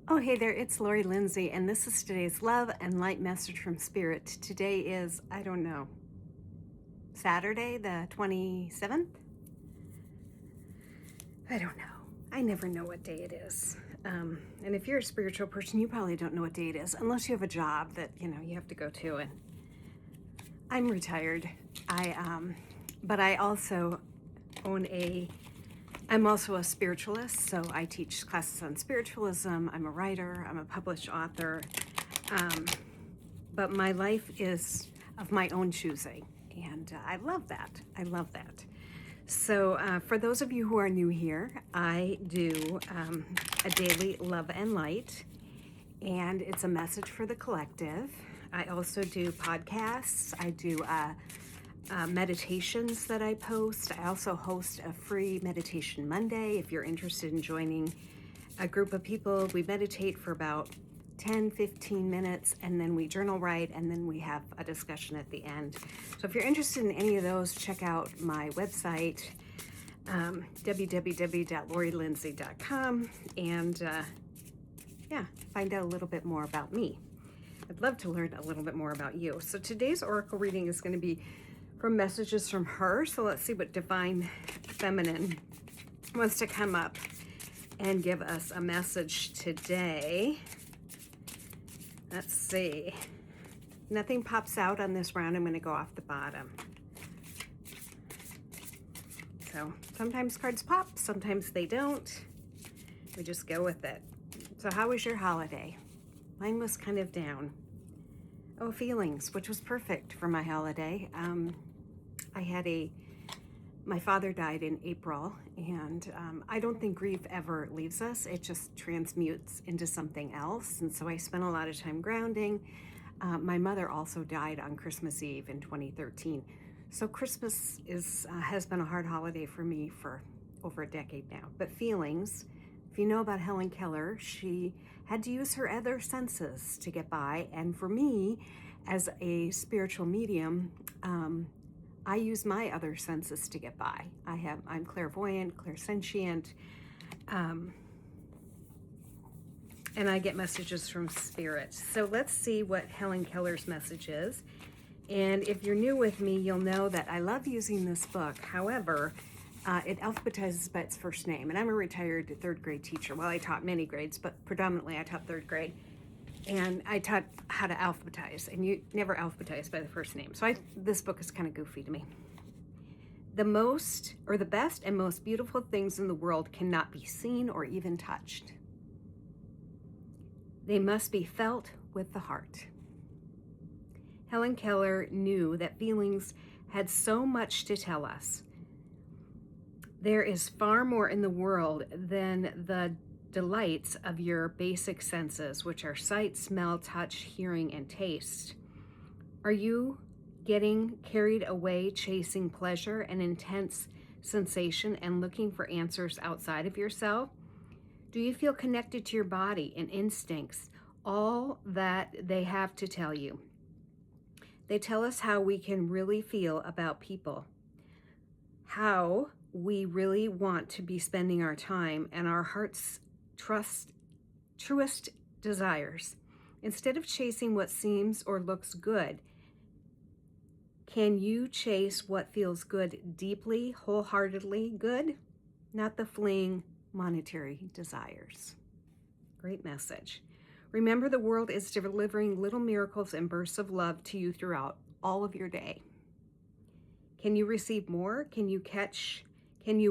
Oh, hey there, it's Laurie Lynnsee, and this is today's Love and Light Message from Spirit. Today is, I don't know, Saturday, the 27th? I don't know. I never know what day it is. And if you're a spiritual person, you probably don't know what day it is, unless you have a job that, you have to go to. And I'm retired. But I also I'm also a spiritualist, so I teach classes on spiritualism. I'm a writer, I'm a published author, but my life is of my own choosing, and I love that. I love that. So for those of you who are new here, I do a daily love and light, and it's a message for the collective. I also do podcasts. I do meditations that I post. I also host a free Meditation Monday. If you're interested in joining a group of people, we meditate for about 10-15 minutes, and then we journal write, and then we have a discussion at the end. So if you're interested in any of those, check out my website, www.laurielynnsee.com, and find out a little bit more about me. I'd love to learn a little bit more about you. So today's oracle reading is going to be from Messages from Her. So let's see what Divine Feminine wants to come up and give us a message today. Let's see. Nothing pops out on this round. I'm going to go off the bottom. So sometimes cards pop, sometimes they don't. We just go with it. So how was your holiday? Mine was kind of down. Oh, feelings, which was perfect for my holiday. My father died in April, and I don't think grief ever leaves us. It just transmutes into something else. And so I spent a lot of time grounding. My mother also died on Christmas Eve in 2013. So Christmas has been a hard holiday for me for over a decade now. But feelings, if you know about Helen Keller, she had to use her other senses to get by. And for me, as a spiritual medium, I use my other senses to get by. I'm clairvoyant, clairsentient, and I get messages from spirit. So let's see what Helen Keller's message is. And if you're new with me, you'll know that I love using this book. However, it alphabetizes by its first name. And I'm a retired third grade teacher. Well, I taught many grades, but predominantly I taught third grade. And I taught how to alphabetize, and you never alphabetize by the first name. So this book is kind of goofy to me. The best and most beautiful things in the world cannot be seen or even touched. They must be felt with the heart. Helen Keller knew that feelings had so much to tell us. There is far more in the world than the delights of your basic senses, which are sight, smell, touch, hearing, and taste. Are you getting carried away chasing pleasure and intense sensation and looking for answers outside of yourself? Do you feel connected to your body and instincts, all that they have to tell you? They tell us how we can really feel about people, how we really want to be spending our time, and our heart's truest desires. Instead of chasing what seems or looks good, can you chase what feels good deeply, wholeheartedly good? Not the fleeing monetary desires. Great message. Remember, the world is delivering little miracles and bursts of love to you throughout all of your day. Can you receive more? Can you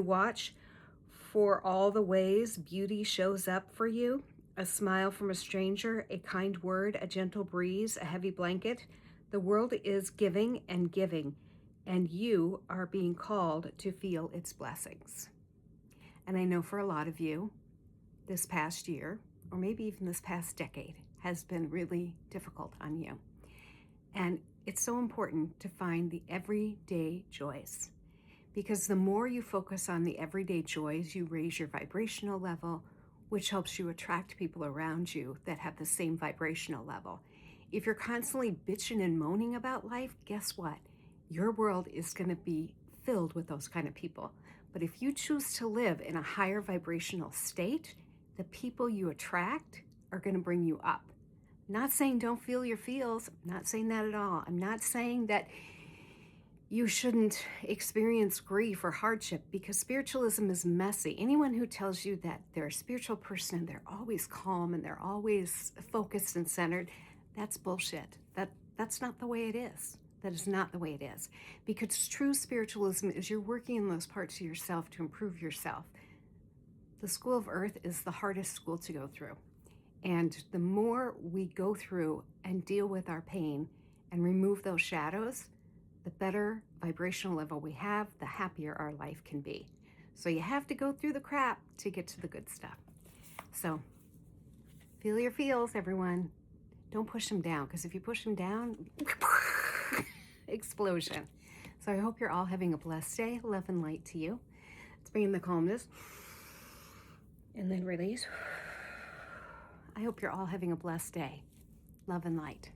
watch for all the ways beauty shows up for you? A smile from a stranger, a kind word, a gentle breeze, a heavy blanket. The world is giving, and you are being called to feel its blessings. And I know for a lot of you, this past year, or maybe even this past decade, has been really difficult on you. And it's so important to find the everyday joys, because the more you focus on the everyday joys, you raise your vibrational level, which helps you attract people around you that have the same vibrational level. If you're constantly bitching and moaning about life, guess what? Your world is going to be filled with those kind of people. But if you choose to live in a higher vibrational state, the people you attract are going to bring you up. I'm not saying don't feel your feels. I'm not saying that at all. I'm not saying that you shouldn't experience grief or hardship, because spiritualism is messy. Anyone who tells you that they're a spiritual person and they're always calm and they're always focused and centered, that's bullshit. That's not the way it is. That is not the way it is. Because true spiritualism is you're working in those parts of yourself to improve yourself. The school of earth is the hardest school to go through. And the more we go through and deal with our pain and remove those shadows, the better vibrational level we have, the happier our life can be. So you have to go through the crap to get to the good stuff. So feel your feels, everyone. Don't push them down, because if you push them down, explosion. So I hope you're all having a blessed day. Love and light to you. Let's bring in the calmness and then release. I hope you're all having a blessed day. Love and light.